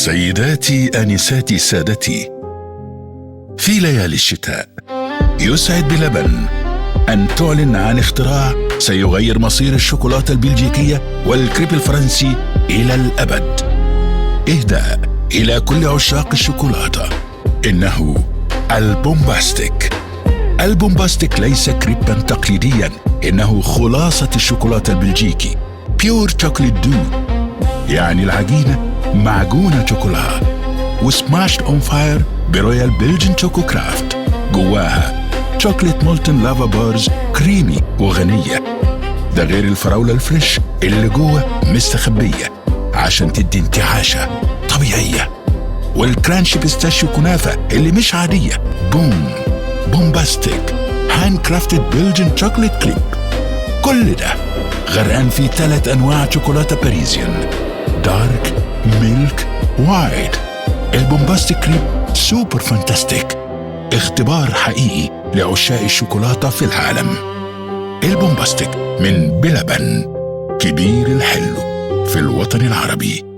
سيداتي آنساتي سادتي، في ليالي الشتاء يسعد بلبن أن تعلن عن اختراع سيغير مصير الشوكولاتة البلجيكية والكريب الفرنسي إلى الأبد. إهداء إلى كل عشاق الشوكولاتة، إنه البومباستيك. البومباستيك ليس كريبا تقليديا، إنه خلاصة الشوكولاتة البلجيكي بيور شوكولات دو، يعني العجينة معجونة شوكولا وسماشد اون فاير برويال بلجن شوكو كرافت. جواها شوكولات مولتن لافا بارز كريمي وغنية، ده غير الفراولة الفريش اللي جوه مستخبية عشان تدي انتعاشة طبيعية، والكرانشي بيستاشيو كنافة اللي مش عادية. بومباستيك هاند كرافتد بلجن شوكولات كريب. كل ده غرقان في 3 أنواع شوكولاتة باريزيان: دارك، ميلك، وايت. البومباستيك كريب سوبر فانتاستيك، اختبار حقيقي لعشاق الشوكولاتة في العالم. البومباستيك من بلبن، كبير الحلو في الوطن العربي.